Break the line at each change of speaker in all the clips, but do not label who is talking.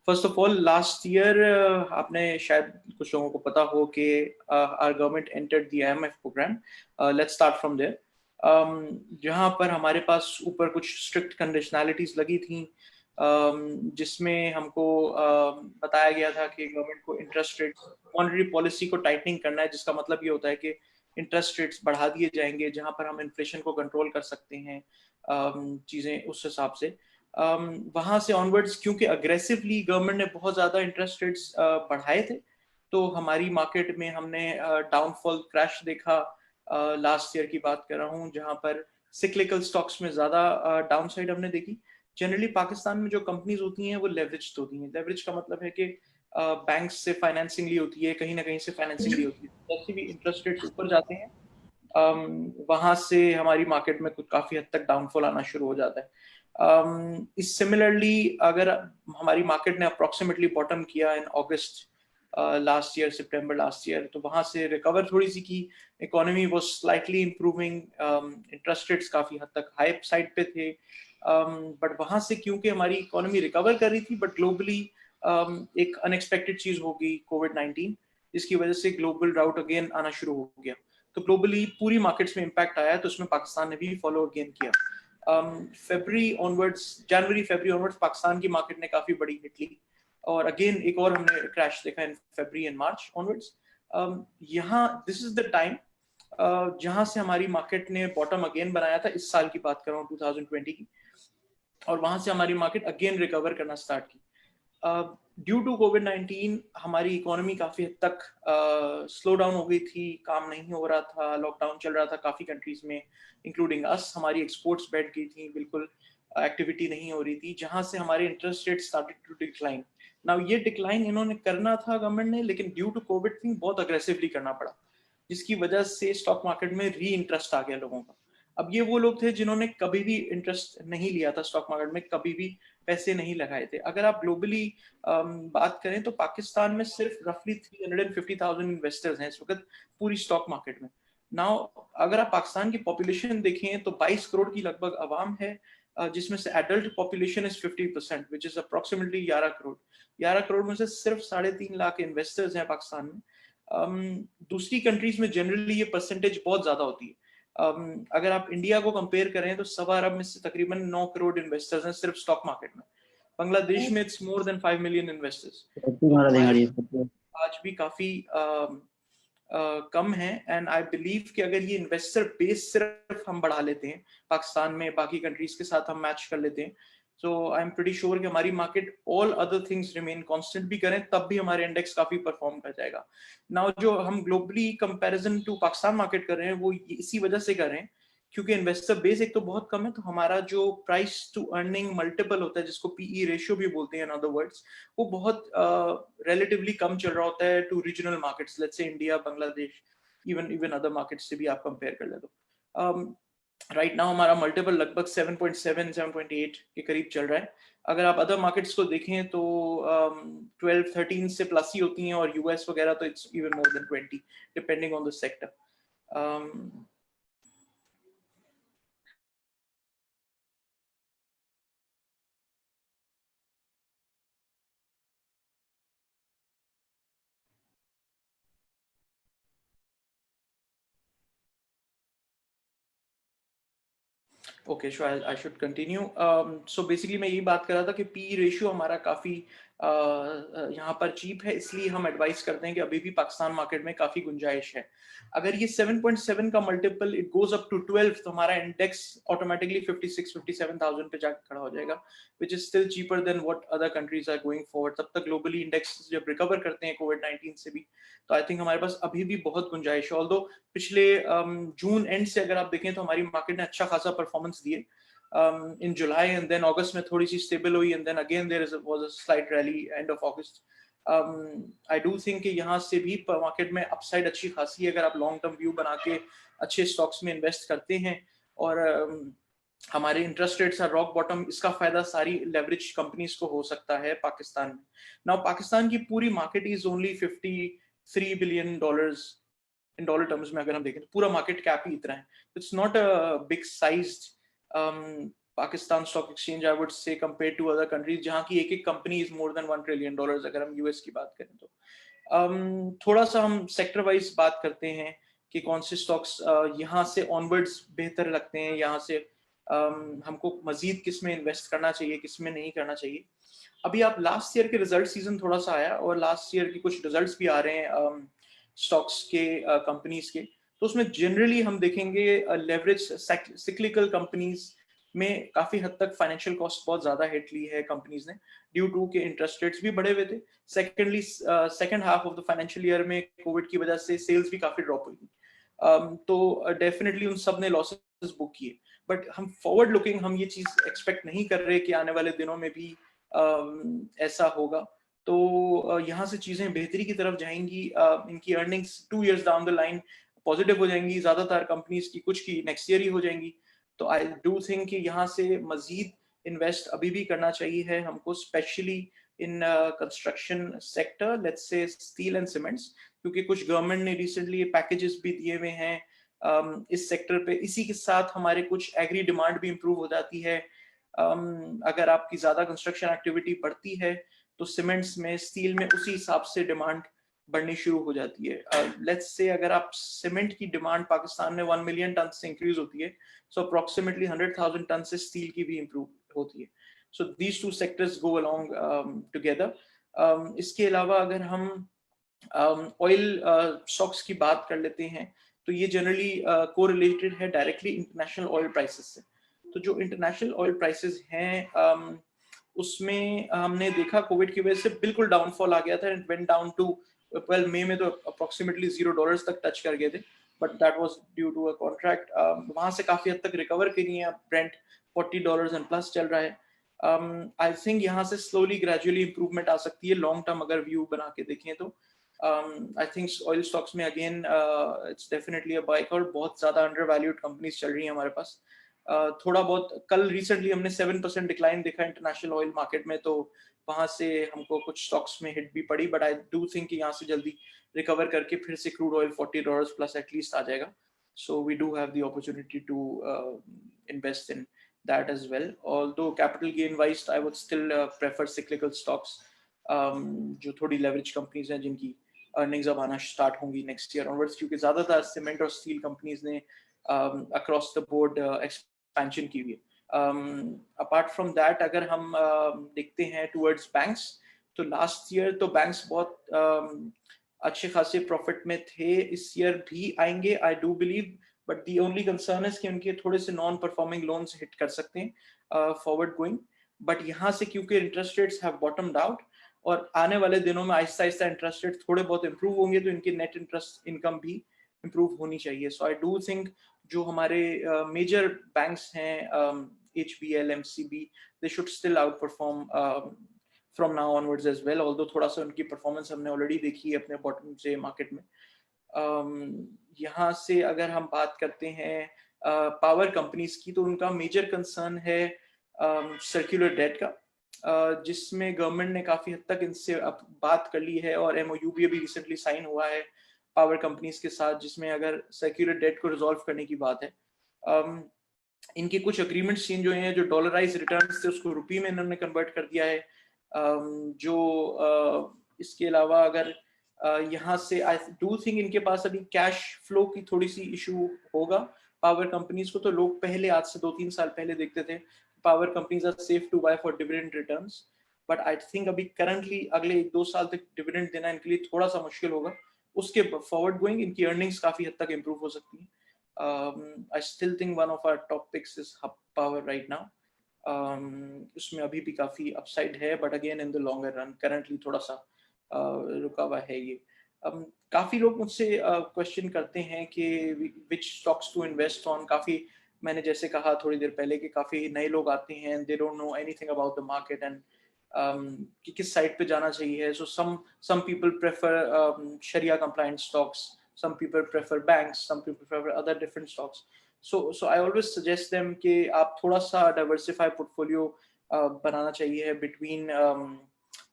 First of all last year आपने शायद कुछ लोगों को पता हो कि our government entered the IMF program. Let's start from there. जहां पर हमारे पास ऊपर कुछ स्ट्रिक्ट कंडीशनैलिटीज लगी थी, जिसमें हमको बताया गया था कि गवर्नमेंट को इंटरेस्ट रेट मॉनेटरी पॉलिसी को टाइटनिंग करना है, जिसका मतलब ये होता है कि इंटरेस्ट रेट्स बढ़ा दिए जाएंगे जहां पर हम इन्फ्लेशन को कंट्रोल कर सकते हैं. चीजें उस हिसाब से वहां से ऑनवर्ड्स, क्योंकि अग्रेसिवली गवर्नमेंट ने बहुत ज्यादा इंटरेस्ट रेट्स बढ़ाए थे, तो हमारी मार्केट में हमने डाउनफॉल क्रैश देखा. लास्ट ईयर की बात कर रहा हूँ, जहां पर सिक्लिकल स्टॉक्स में ज्यादा डाउनसाइड हमने देखी. जनरली पाकिस्तान में जो कंपनीज होती हैं वो लेवरेज होती हैं. लेवरेज का मतलब है कि बैंक से फाइनेंसिंग ली होती है, कहीं ना कहीं से फाइनेंसिंग ली होती है. जैसे भी इंटरेस्ट रेट्स ऊपर जाते हैं, वहां से हमारी मार्केट में कुछ काफी हद तक डाउनफॉल आना शुरू हो जाता है. इस सिमिलरली अगर हमारी मार्केट ने अप्रोक्सीमेटली बॉटम किया इन अगस्त लास्ट ईयर, सितंबर लास्ट ईयर, तो वहां से रिकवर थोड़ी सी की. Economy was slightly improving, interest rates काफी हद तक हाई साइड पे थे, बट वहां से क्योंकि हमारी इकोनॉमी रिकवर कर रही थी, बट ग्लोबली एक अनएक्सपेक्टेड चीज हो गई कोविड-19, जिसकी वजह से ग्लोबल ड्राउट अगेन आना शुरू हो गया. तो ग्लोबली पूरी मार्केट्स में इम्पैक्ट आया, तो उसमें पाकिस्तान ने भी फॉलो अगेन किया. जनवरी फरवरी ऑनवर्ड्स पाकिस्तान की मार्केट ने काफी बड़ी हिट ली, और अगेन एक और हमने क्रैश देखा इन फरवरी एंड मार्च ऑनवर्ड्स. यहाँ दिस इज द टाइम जहां से हमारी मार्केट ने बॉटम अगेन बनाया था. इस साल की बात कर रहा हूँ, 2020 की, और वहां से हमारी मार्केट अगेन रिकवर करना स्टार्ट की. ड्यू टू कोविड-19 हमारी इकोनॉमी काफी हद तक स्लो डाउन हो गई थी, काम नहीं हो रहा था, लॉकडाउन चल रहा था काफी कंट्रीज में इंक्लूडिंग अस. हमारी एक्सपोर्ट्स बैठ गई थी, बिल्कुल एक्टिविटी नहीं हो रही थी, जहां से हमारे interest rate started to decline. Now ये डिक्लाइन इन्होंने करना था गवर्नमेंट ने, लेकिन ड्यू टू कोविड थिंग बहुत अग्रेसिवली करना पड़ा, जिसकी वजह से स्टॉक मार्केट में री इंटरेस्ट आ गया लोगों का. अब ये वो लोग थे जिन्होंने कभी भी इंटरेस्ट नहीं लिया था स्टॉक मार्केट में, कभी भी पैसे नहीं लगाए थे. अगर आप ग्लोबली बात करें तो पाकिस्तान में सिर्फ रफली 350,000 इन्वेस्टर्स हैं इस वक्त पूरी स्टॉक मार्केट में. नाउ अगर आप पाकिस्तान की पॉपुलेशन देखें तो 22 करोड़ की लगभग आवाम है, जिसमें से adult population is 50%, which is approximately 11 crore. 11 crore में से सिर्फ 3.5 लाख इन्वेस्टर्स हैं पाकिस्तान में. दूसरी कंट्रीज में जनरली ये परसेंटेज बहुत ज्यादा होती है. अगर आप इंडिया को कंपेयर करें तो 1.25 अरब में से तकरीबन 9 करोड़ इन्वेस्टर्स हैं सिर्फ स्टॉक मार्केट में. बांग्लादेश में it's more than 5 million investors. तो आज भी काफी कम है. एंड आई बिलीव कि अगर ये इन्वेस्टर बेस सिर्फ हम बढ़ा लेते हैं पाकिस्तान में, बाकी कंट्रीज के साथ हम मैच कर लेते हैं, सो आई एम प्रीटी श्योर कि हमारी market all other things remain constant भी करें, तब भी हमारे इंडेक्स काफी परफॉर्म कर जाएगा. नाउ जो हम globally comparison to Pakistan market कर रहे हैं वो इसी वजह से कर रहे हैं क्योंकि इन्वेस्टर बेस एक तो बहुत कम है, तो हमारा जो प्राइस टू अर्निंग मल्टीपल होता है, जिसको पीई रेशियो भी बोलते हैं इन अदर वर्ड्स, वो बहुत रिलेटिवली कम चल रहा होता है to regional markets, let's say India, Bangladesh, even other markets से भी आप कंपेयर कर ले तो. राइट नाउ हमारा मल्टीपल लगभग 7.7 7.8 के करीब चल रहा है. अगर आप अदर मार्केट्स को देखें तो 12-13 से प्लस ही होती हैं, और यूएस वगैरह तो it's even more than 20 depending on the sector. Okay, so I should continue. So basically मैं यही बात कर रहा था कि पी रेशियो हमारा काफी यहाँ पर चीप है, इसलिए हम एडवाइस करते हैं कि अभी भी पाकिस्तान मार्केट में काफी गुंजाइश है. अगर ये 7.7 का multiple it goes up to 12, तो हमारा इंडेक्स ऑटोमेटिकली 56-57,000 पे जाकर खड़ा हो जाएगा, which is still cheaper than what other countries are going forward. तब तक ग्लोबली इंडेक्स जब रिकवर करते हैं कोविड-19 से भी, तो आई थिंक हमारे पास अभी भी बहुत गुंजाइश है. ऑल्दो पिछले जून एंड से अगर आप देखें तो हमारी मार्केट ने अच्छा खासा परफॉर्मेंस दिए in July, and then August में थोड़ी सी स्टेबल हुई, and then again there was a slight rally end of August. I do think कि यहाँ से भी मार्केट में अपसाइड अच्छी खासी है अगर आप लॉन्ग टर्म व्यू बना के अच्छे स्टॉक्स में इन्वेस्ट करते हैं. और हमारे interest rates are rock bottom, इसका फायदा सारी लेवरेज कंपनीज को हो सकता है पाकिस्तान में. नाउ पाकिस्तान की पूरी market is only $53 billion in dollar terms में. अगर हम देखें तो पूरा मार्केट कैप ही इतना है. It's not a big sized Pakistan stock exchange I would say compare to other countries जहाँ की एक एक company is more than $1 trillion, अगर हम यूएस की बात करें तो। थोड़ा सा हम सेक्टर वाइज बात करते हैं कि कौन से स्टॉक्स यहाँ से ऑनवर्ड्स बेहतर लगते हैं, यहाँ से हमको मजीद किस में इन्वेस्ट करना चाहिए, किस में नहीं करना चाहिए। अभी आप लास्ट ईयर के रिजल्ट सीजन थोड़ा सा आया और लास्ट ईयर की कुछ रिजल्ट्स भी आ रहे हैं स्टॉक्स के, कंपनीज के, तो उसमें जनरली हम देखेंगे लेवरेज सिक्लिकल कंपनीज में काफी हद तक फाइनेंशियल कॉस्ट बहुत ज्यादा हिट ली है कंपनीज ने, ड्यू टू के इंटरेस्ट रेट्स भी बढ़े हुए थे। Secondly second half of the financial year में कोविड की वजह से सेल्स भी काफी ड्रॉप हुई, तो डेफिनेटली उन सब ने लॉसेस बुक किए। बट हम फॉरवर्ड लुकिंग हम ये चीज एक्सपेक्ट नहीं कर रहे कि आने वाले दिनों में भी ऐसा होगा, तो यहाँ से चीजें बेहतरी की तरफ जाएंगी। इनकी earnings 2 years down the line positive हो जाएंगी, ज्यादातर कंपनीज की, कुछ की नेक्स्ट ईयर ही हो जाएंगी। तो आई डू थिंक कि यहाँ से मजीद इन्वेस्ट अभी भी करना चाहिए है हमको, specially in construction sector, let's say steel and cements, क्योंकि कुछ गवर्नमेंट ने रिसेंटली पैकेजेस भी दिए हुए हैं इस सेक्टर पे। इसी के साथ हमारे कुछ एग्री डिमांड भी इंप्रूव हो जाती है। अगर आपकी ज्यादा कंस्ट्रक्शन एक्टिविटी बढ़ती है तो सीमेंट्स में, स्टील में उसी हिसाब से डिमांड बढ़नी शुरू हो जाती है। लेट्स से अगर आप सीमेंट की डिमांड पाकिस्तान में 1 मिलियन टन से इंक्रीज होती है, सो अप्रोक्सीमेटली 100,000 टन से स्टील की भी इंप्रूव होती है। So these two sectors go along together. इसके अलावा अगर हम ऑयल स्टॉक्स की बात कर लेते हैं तो ये जनरली कोरिलेटेड है डायरेक्टली इंटरनेशनल ऑयल प्राइसेस से। तो जो इंटरनेशनल ऑयल प्राइसेस हैं उसमें हमने देखा कोविड की वजह से बिल्कुल डाउनफॉल आ गया था, and went down to, well मई में तो अप्रोक्सीमेटली $0 तक टच कर गए थे, but that was due to a contract. वहां से काफी हद तक रिकवर करी है, ब्रेंट $40 एंड प्लस चल रहा है। आई थिंक यहाँ से स्लोली ग्रेजुअली इंप्रूवमेंट आ सकती है लॉन्ग टर्म अगर व्यू बना के देखें तो। आई थिंक ऑयल स्टॉक्स में again it's definitely a buy call, बहुत ज्यादा अंडर वैल्यूड कंपनीज चल रही हैं हमारे पास। थोड़ा बहुत कल रिसेंटली हमने 7% डिक्लाइन देखा इंटरनेशनल ऑयल मार्केट में, तो वहां से हमको कुछ स्टॉक्स में हिट भी पड़ी, बट आई डू थिंक यहाँ से जल्दी रिकवर करके फिर से क्रूड ऑयल $40 प्लस एटलीस्ट आ जाएगा। So we do have the opportunity to invest in that as well, although capital gain wise I would still prefer cyclical stocks, जो थोड़ी leverage companies हैं जिनकी earnings अब आना start होंगी next year onwards, क्योंकि ज्यादातर सीमेंट और स्टील कंपनीज ने across the board expansion की हुई है। apart from that अगर हम देखते हैं towards banks, तो last year तो banks बहुत अच्छे खासे प्रॉफिट में थे, इस ईयर भी आएंगे I do believe, but the only concern है कि उनके थोड़े से नॉन परफॉर्मिंग लोन्स हिट कर सकते हैं फॉरवर्ड गोइंग। बट यहाँ से क्योंकि इंटरेस्ट रेट्स हैव बॉटम्ड आउट और आने वाले दिनों में आहिस्ता आहिस्ता इंटरेस्ट रेट थोड़े बहुत इंप्रूव होंगे, तो इनकी नेट इंटरेस्ट इनकम भी इंप्रूव होनी चाहिए। सो आई डू थिंक जो हमारे मेजर बैंक्स हैं, HBL, MCB, they should still outperform from now onwards as well, although थोड़ा सा उनकी परफॉर्मेंस हमने ऑलरेडी देखी है अपने बॉटम से मार्केट में। यहाँ से अगर हम बात करते हैं पावर कंपनीज की, तो उनका मेजर कंसर्न है सर्कुलर डेट का, जिसमें गवर्नमेंट ने काफी हद तक इनसे अब बात कर ली है और MOU भी अभी रिसेंटली साइन हुआ है पावर कंपनीज के साथ, जिसमें अगर सर्कुलर डेट को रिजॉल्व करने की बात है। इनके कुछ अग्रीमेंट्स चेंज हुए हैं, जो डॉलराइज रिटर्न्स थे उसको रुपये में इन्होंने कन्वर्ट कर दिया है। इसके अलावा अगर यहाँ से आई डू थिंक इनके पास अभी कैश फ्लो की थोड़ी सी इशू होगा पावर कंपनीज को, तो लोग पहले आज से 2-3 साल पहले देखते थे power companies are safe to buy for dividend returns, but I think अभी करंटली अगले 1-2 साल तक डिविडेंड देना इनके लिए थोड़ा सा मुश्किल होगा। उसके फॉरवर्ड गोइंग इनकी अर्निंग्स काफी हद तक इंप्रूव हो सकती है। I still think one of our top picks is Hub Power right now. उसमें अभी भी काफी अपसाइड है, but again in the longer run currently थोड़ा सा रुका हुआ है ये। काफी लोग मुझसे क्वेश्चन करते हैं कि विच स्टॉक्स टू इन्वेस्ट ऑन। काफी मैंने जैसे कहा थोड़ी देर पहले कि काफी नए लोग आते हैं, they don't know anything about the market and कि किस साइड पे जाना चाहिए। सो some people prefer Sharia compliant stocks, some people prefer banks, some people prefer other different stocks. So I always suggest them कि आप थोड़ा सा diversify portfolio बनाना चाहिए है between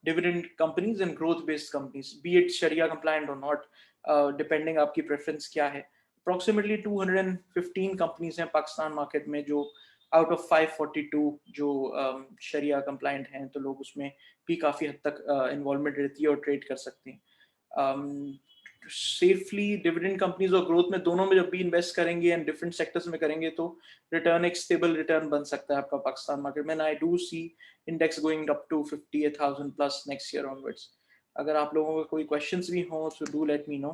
dividend companies and growth based companies, be it Sharia compliant or not, depending आपकी preference क्या है। Approximately 215 companies हैं पाकिस्तान मार्केट में जो आउट ऑफ 542 जो शरिया कंप्लाइंट हैं, तो लोग उसमें भी काफ़ी हद तक इन्वॉल्वमेंट रहती है और ट्रेड कर सकते हैं। सेफली डिविडेंड कंपनीज और ग्रोथ में दोनों में जब भी इन्वेस्ट करेंगे एंड डिफरेंट सेक्टर्स में करेंगे तो रिटर्न एक स्टेबल रिटर्न बन सकता है आपका पाकिस्तान मार्केट में। I do see index going up to 58,000 plus next year onwards. अगर आप लोगों को कोई क्वेश्चंस भी हो तो do let me know,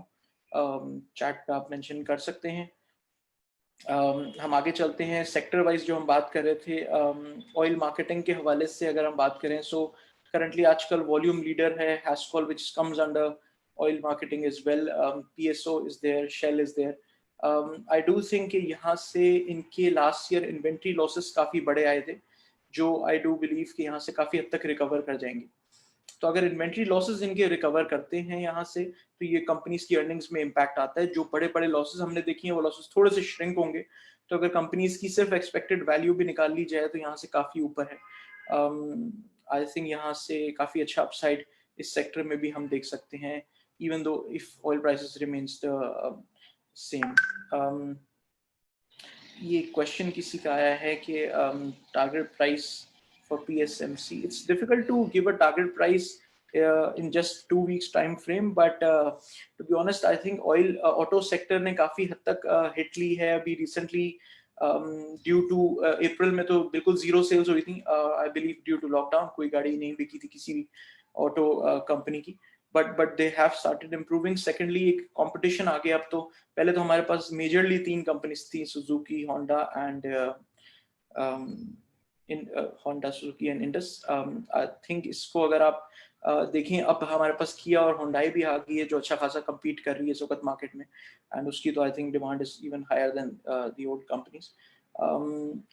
chat पे आप मेंशन कर सकते हैं। हम आगे चलते हैं सेक्टर वाइज जो हम बात कर रहे थे। ऑयल मार्केटिंग के हवाले से अगर हम बात करें, सो करंटली आजकल वॉल्यूम लीडर है Hascol which comes under oil marketing as well. PSO is there, Shell is there. I do think कि यहाँ से इनके लास्ट ईयर इन्वेंट्री लॉसेस काफ़ी बड़े आए थे, जो आई डू बिलीव कि यहाँ से काफ़ी हद तक रिकवर कर जाएंगे। तो अगर इन्वेंट्री लॉसेस इनके रिकवर करते हैं यहाँ से, तो ये कंपनीज की अर्निंग्स में इम्पैक्ट आता है। जो बड़े बड़े लॉसेस हमने देखी हैं वो लॉसेस थोड़े से श्रिंक होंगे। तो अगर कंपनीज की सिर्फ एक्सपेक्टेड वैल्यू भी निकाल ली जाए तो यहाँ से काफ़ी ऊपर है। आई थिंक यहाँ से काफ़ी अच्छा अपसाइड इस सेक्टर में भी हम देख सकते हैं, even though if oil prices remains the same. ये क्वेश्चन किसी का आया है कि target price for PSMC. It's difficult to give a target price in just 2 weeks time frame, but to be honest, I think oil auto sector ने काफी हद तक हिट ली है अभी recently, due to अप्रैल में तो बिल्कुल जीरो सेल्स हुई थी, I believe due to lockdown कोई गाड़ी नहीं बिकी थी किसी भी ऑटो कंपनी की, but they have started improving. Secondly, एक competition आ गया अब तो। पहले तो हमारे पास मेजरली 3 कंपनीज थी, Suzuki, Honda and in Honda, Suzuki and Indus. I think इसको अगर आप देखें, अब हमारे पास किया और होंडाई भी आ गई है जो अच्छा खासा compete कर रही है इस वक्त मार्केट में, एंड उसकी तो I think demand is even higher than the old companies.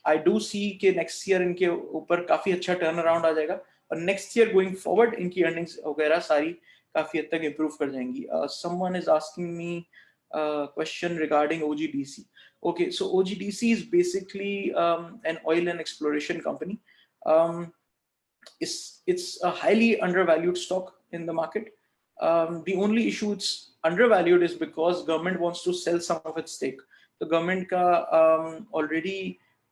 I do see कि नेक्स्ट ईयर इनके ऊपर काफी अच्छा टर्न अराउंड आ जाएगा और नेक्स्ट ईयर गोइंग फॉरवर्ड इनकी अर्निंग्स वगैरह सारी काफी हद तक इंप्रूव कर जाएंगी। Someone is asking me question regarding OGDC. Okay, so OGDC is basically an oil and exploration company. It's a highly undervalued stock in the market. The only issue it's undervalued is because government wants to sell some of its stake. The government का already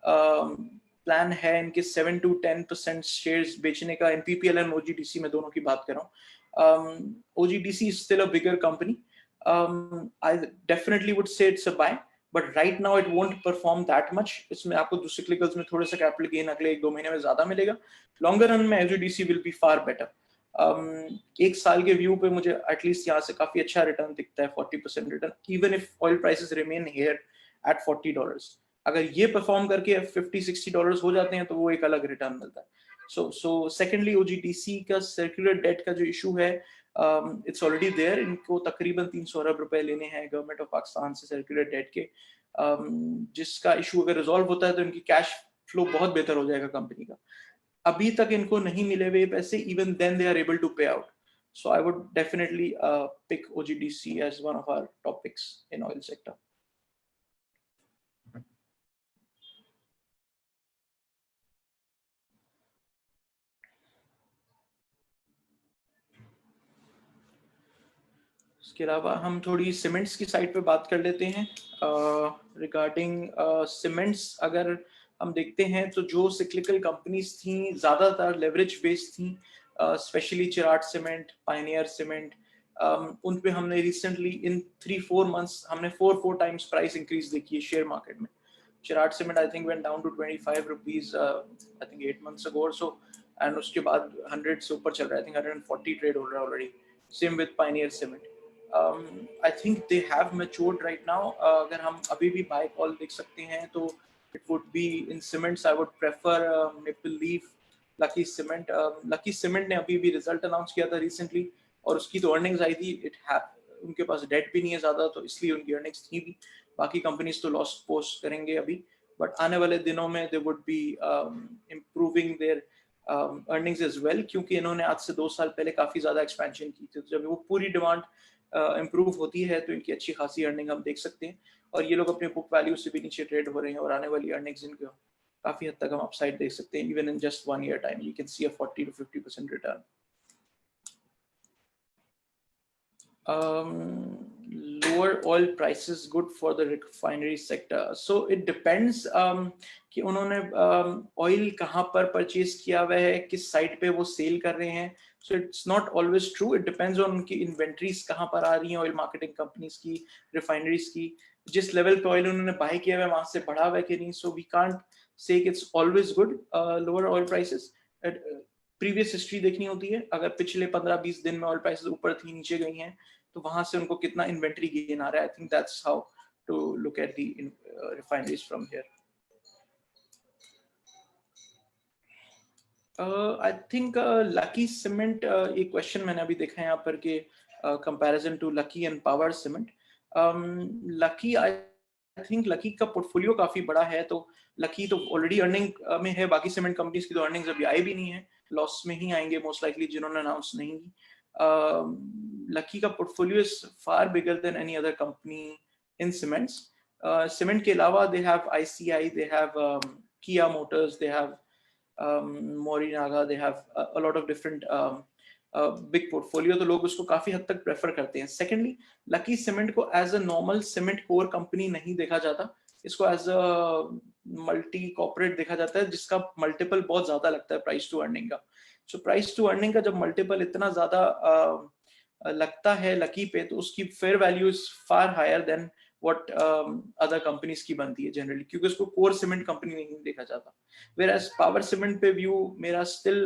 plan है इनके 7 to 10% shares बेचने का। NPPL and OGDC में दोनों की बात कर रहा हूँ। OGDC is still a bigger company. I definitely would say it's a buy, but right now it won't perform that much. इसमें आपको cyclicals में थोड़े से capital gain अगले 1-2 महीने में ज़्यादा मिलेगा। Longer run में OGDC will be far better. एक साल के व्यू पे मुझे एटलीस्ट यहाँ से काफी अच्छा रिटर्न दिखता है, 40% return, even if oil prices remain here eight $40। अगर ये परफॉर्म करके $50-60 हो जाते हैं तो वो एक अलग रिटर्न मिलता है। सो सेकेंडली OGDC का सर्कुलर डेट का जो इशू है, इट्स ऑलरेडी देयर। इनको तकरीबन 300 अरब रुपए लेने हैं गवर्नमेंट ऑफ पाकिस्तान से सर्कुलर डेट के, जिसका इशू अगर रिजॉल्व होता है तो इनकी कैश फ्लो बहुत बेहतर हो जाएगा कंपनी का। अभी तक इनको नहीं मिले हुए पैसे, even then they are able to pay out. So I would definitely pick OGDC as one of our top picks in oil sector. इसके अलावा हम थोड़ी सीमेंट्स की साइड पे बात कर लेते हैं। रिगार्डिंग सीमेंट्स अगर हम देखते हैं तो जो सिक्लिकल कंपनीज थी ज़्यादातर लेवरेज बेस्ड थी, specially Cherat cement, Pioneer cement, उन पे हमने रिसेंटली इन 3-4 मंथ्स हमने 4 टाइम्स प्राइस इंक्रीज देखी है शेयर मार्केट में। Cherat cement I think went down to 25 rupees I think 8 months ago or so, and उसके बाद 100 से ऊपर चल रहा है, आई थिंक 140 ट्रेड हो रहा है already. Same with Pioneer cement. I think they have matured right now. अगर हम अभी भी buy call देख सकते हैं तो it would be in cements. I would prefer Maple Leaf, Lucky Cement. Lucky Cement ने अभी भी result announce किया था recently और उसकी तो earnings आई थी। उनके पास debt भी नहीं है ज़्यादा, तो इसलिए उनकी earnings थी भी। बाकी companies तो loss post करेंगे अभी, but आने वाले दिनों में they would be improving their earnings as well, क्योंकि इन्होंने आज से 2 साल पहले काफ़ी ज़्यादा expansion की थी। तो जब वो पूरी डिमांड इम्प्रूव होती है तो इनकी अच्छी खासी अर्निंग हम देख सकते हैं, और ये लोग अपने बुक वैल्यू से भी नीचे ट्रेड हो रहे हैं और आने वाली अर्निंग्स इनको काफी हद तक हम अपसाइड देख सकते हैं। Even in just 1 year time you can see a 40 to 50% return. lower oil prices good for the refinery sector? So it depends कि उन्होंने oil कहाँ पर purchase किया हुआ है, किस site पे वो sale कर रहे हैं. So it's not always true. It depends on उनकी inventories कहाँ पर आ रही हैं, oil marketing companies की, refineries की, जिस level पे oil उन्होंने buy किया हुआ है वहाँ से बढ़ा हुआ है कि नहीं. So we can't say it's always good lower oil prices. Previous history देखनी होती है. अगर पिछले 15-20 दिन में oil prices ऊपर थी, नीचे गई हैं, तो वहां से उनको कितना इन्वेंटरी गेन आ रहा है. I think that's how to look at the refineries from here. I think Lucky cement, एक क्वेश्चन मैंने अभी देखा है यहाँ पर कि comparison to Lucky and Power cement. Lucky, I think Lucky का पोर्टफोलियो काफी बड़ा है, तो लकी तो ऑलरेडी अर्निंग में है. बाकी सीमेंट कंपनीज की तो अर्निंग्स अभी आई भी नहीं है, लॉस में ही आएंगे मोस्ट लाइकली जिन्होंने अनाउंस नहीं की. Lucky का portfolio is far bigger than any other company in cements. Cement के अलावा they have ICI, they have Kia Motors, they have Morinaga, they have a lot of different big portfolio. तो लोग उसको काफी हद तक prefer करते हैं. Secondly, Lucky Cement को as a normal cement core company नहीं देखा जाता. इसको as a multi corporate देखा जाता है, जिसका multiple बहुत ज्यादा लगता है price to earning का. So price to earning का जब multiple इतना ज्यादा लगता है लकी पे, तो उसकी fair value is far higher than what other companies की बनती है generally, क्योंकि उसको core cement company नहीं देखा जाता. Whereas power cement पे view मेरा still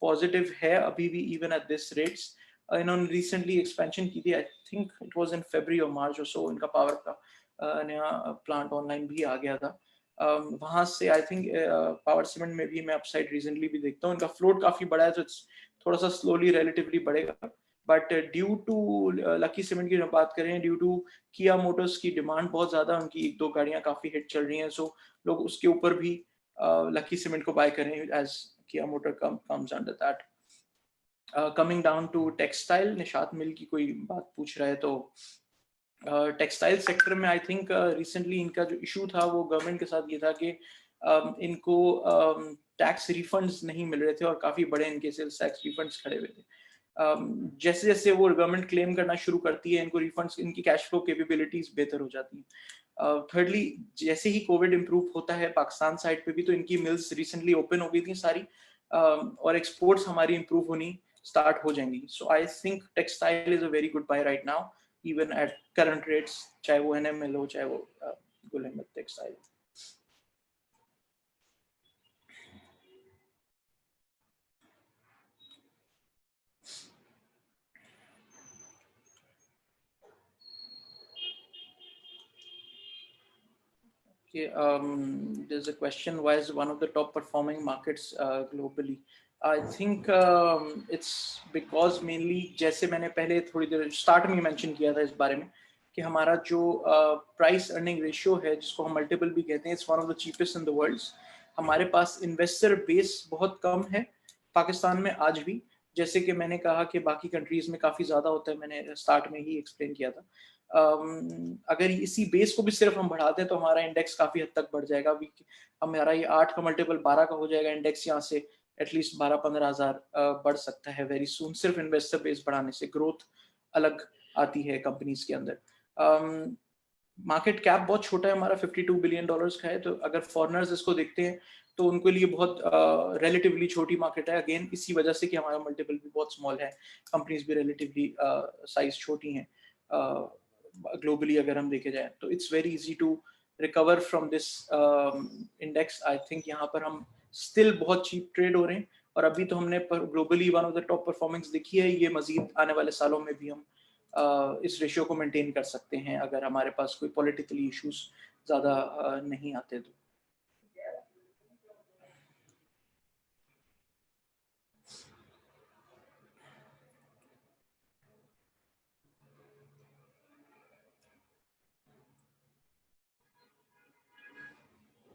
positive है अभी भी, even at this rates. इन्होंने recently expansion की थी, I think it was in February or March or so. इनका power का नया plant online भी आ गया था. वहां से आई थिंक पावर सीमेंट में भी मैं अपसाइड रीजनली भी देखता हूँ. इनका फ्लोट काफी बड़ा है, तो थोड़ा सा स्लोली रिलेटिवली बढ़ेगा. But due to Lucky cement की बात करें, ड्यू टू किया मोटर्स की डिमांड बहुत ज्यादा, उनकी 1-2 गाड़ियां काफी हिट चल रही हैं, सो लोग उसके ऊपर भी लकी सीमेंट को बाय करें as Kia motor comes under that. Coming down to textile, Nishat mill की कोई बात पूछ रहा है, तो टेक्सटाइल सेक्टर में आई थिंक रिसेंटली इनका जो इशू था वो गवर्नमेंट के साथ ये था कि इनको टैक्स रिफंड्स नहीं मिल रहे थे, और काफी बड़े इनके सेल्स टैक्स रिफंड्स खड़े हुए थे. जैसे जैसे वो गवर्नमेंट क्लेम करना शुरू करती है, इनको रिफंड्स, इनकी कैश फ्लो कैपेबिलिटीज बेहतर हो जाती हैं. थर्डली, जैसे ही कोविड इंप्रूव होता है पाकिस्तान साइड पे भी, तो इनकी मिल्स रिसेंटली ओपन हो गई थी सारी, और एक्सपोर्ट्स हमारी इंप्रूव होनी स्टार्ट हो जाएंगी. So I think textile is a very good buy right now, even at current rates, चाहे वो NML हो, चाहे वो Gul Ahmed Textile. Okay, there's a question, why is one of the top performing markets globally? I think it's because mainly, जैसे मैंने पहले थोड़ी देर start में मेंशन किया था इस बारे में, कि हमारा जो प्राइस अर्निंग रेशियो है, जिसको हम मल्टीपल भी कहते हैं, it's one of the cheapest in the world. हमारे पास इन्वेस्टर बेस बहुत कम है पाकिस्तान में आज भी. जैसे कि मैंने कहा कि बाकी कंट्रीज में काफी ज्यादा होता है, मैंने स्टार्ट में ही एक्सप्लेन किया था. अगर इसी बेस को भी सिर्फ हम बढ़ाते हैं तो हमारा इंडेक्स काफी हद तक बढ़ जाएगा. हमारा ये 8 का मल्टीपल 12 का हो जाएगा. इंडेक्स यहाँ से एटलीस्ट 12-15 हजार बढ़ सकता है वेरी सून, सिर्फ इन्वेस्टर बेस बढ़ाने से. ग्रोथ अलग आती है कंपनीज के अंदर. मार्केट कैप बहुत छोटा है हमारा, $52 बिलियन का है. तो अगर फॉरेनर्स इसको देखते हैं तो उनके लिए बहुत रिलेटिवली छोटी मार्केट है. अगेन इसी वजह से कि हमारा मल्टीपल भी बहुत स्मॉल है, कंपनीज भी रिलेटिवली साइज छोटी हैं ग्लोबली अगर हम देखे जाए. तो it's very easy to recover from this index. I think यहाँ पर हम स्टिल बहुत चीप ट्रेड हो रहे हैं, और अभी तो हमने globally one of the top performance देखी है. ये मजीद आने वाले सालों में भी हम इस रेशियो को मेंटेन कर सकते हैं अगर हमारे पास कोई पॉलिटिकली इश्यूज ज्यादा नहीं आते तो.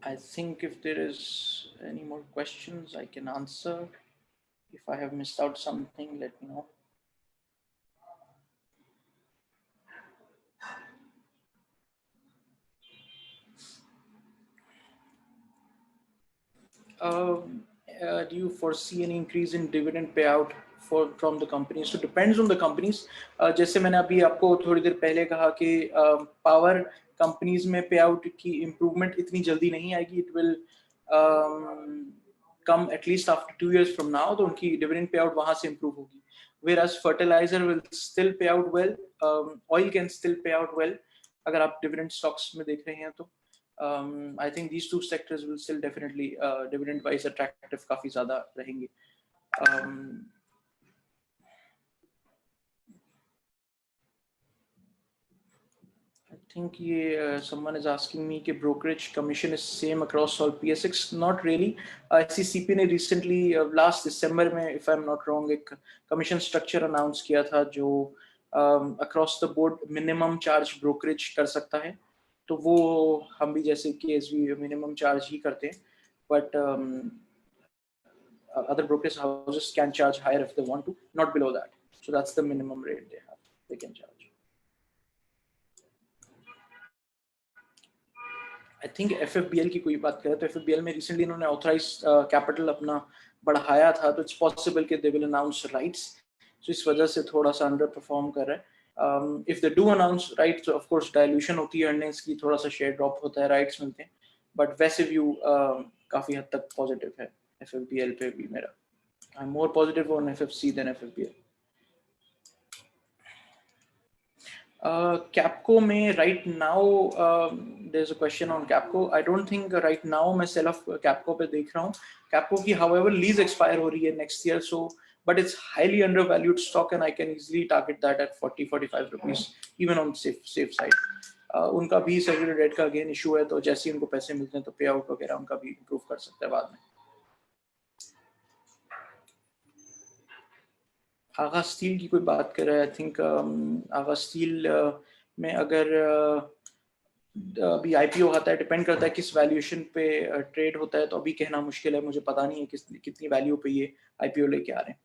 I think if there is any more questions I can answer. If I have missed out something, let me know. Do you foresee any increase in dividend payout from the companies. So depends on the companies. जैसे मैंने अभी आपको थोड़ी देर पहले कहा कि power companies में payout की improvement इतनी जल्दी नहीं आएगी. It will come at least after 2 years from now. तो उनकी dividend payout वहाँ से improve होगी. Whereas fertilizer will still pay out well. Oil can still pay out well. अगर आप dividend stocks में देख रहे हैं तो I think these two sectors will still definitely dividend wise attractive काफी ज़्यादा रहेंगे. I think someone is asking me कि brokerage commission is same across all PSX. Not really. SECP ने recently last December में, if I'm not wrong, एक commission structure announce किया था जो across the board minimum charge brokerage कर सकता है. तो वो हम भी जैसे KSB minimum charge ही करते हैं. But other brokerage houses can charge higher if they want to, not below that. So that's the minimum rate they can charge. I think FFBL की कोई बात करें तो FFBL में recently इन्होंने authorized capital अपना बढ़ाया था, तो it's possible कि they will announce rights. So इस वजह से थोड़ा सा underperform कर रहा है. If they do announce rights, so of course dilution होती है earnings की, थोड़ा सा share drop होता है, rights मिलते हैं. But वैसे view काफी हद तक positive है FFBL पे भी मेरा. I'm more positive on FFC than FFBL. Capco में right now there's a question on Capco. I don't think right now मैं sell off Capco पे देख रहा हूँ. Capco की however lease expire हो रही है next year, so but it's highly undervalued stock and I can easily target that at 40-45 rupees even on safe side. उनका भी सेक्युलर डेट का अगेन इशू है, तो जैसे ही उनको पैसे मिलते हैं तो पे आउट वगैरह उनका भी इंप्रूव कर सकते हैं बाद में. आगा स्टील की कोई बात कर रहा है. आई थिंक आगा स्टील में अगर अभी आईपीओ आता है, डिपेंड करता है किस वैल्यूएशन पे ट्रेड होता है, तो अभी कहना मुश्किल है. मुझे पता नहीं है कितनी वैल्यू पे ये आईपीओ लेके आ रहे हैं.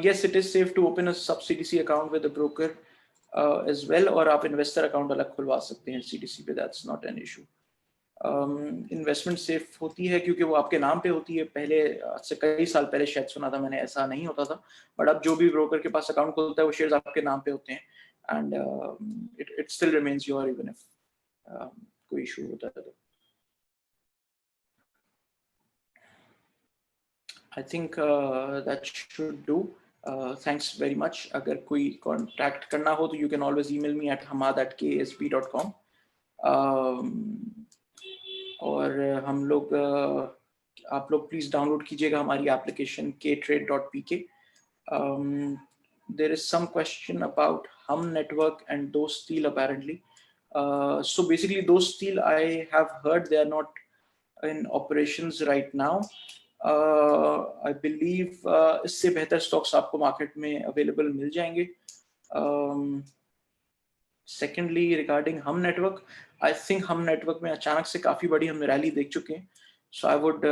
Yes, it is safe to open a sub CDC account with a broker as well, और आप इन्वेस्टर अकाउंट अलग खुलवा सकते हैं CDC पे. That's not an issue. Investment safe होती है क्योंकि वो आपके नाम पे होती है. पहले से कई साल पहले शायद सुना था मैंने, ऐसा नहीं होता था, बट अब जो भी ब्रोकर के पास अकाउंट खुलता है वो शेयर्स आपके नाम पे होते हैं and it still remains your even if कोई इशू होता है तो. I think that should do. Thanks very much. अगर कोई कॉन्टैक्ट करना हो तो you can always email me at hamad@ksb.com. और हम लोग आप लोग प्लीज डाउनलोड कीजिएगा हमारी application ktrade.pk. There is some question about Hum Network and Those Steel apparently. So basically Those Steel, I have heard they are not in operations right now. I believe इससे बेहतर stocks आपको market में available मिल जाएंगे. Secondly, regarding Hum Network, I think Hum Network में अचानक से काफी बड़ी हम रैली देख चुके हैं. So I would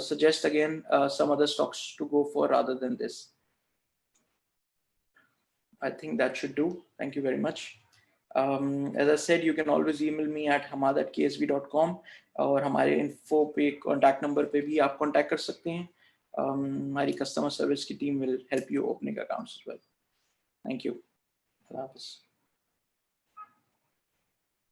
suggest again some other stocks to go for rather than this. I think that should do. Thank you very much. As I said, you can always email me at hamad@ksb.com और हमारे info पे contact number पे भी आप contact कर सकते हैं. हमारी customer service की team will help you opening accounts as well. Thank you. Allah Hafiz.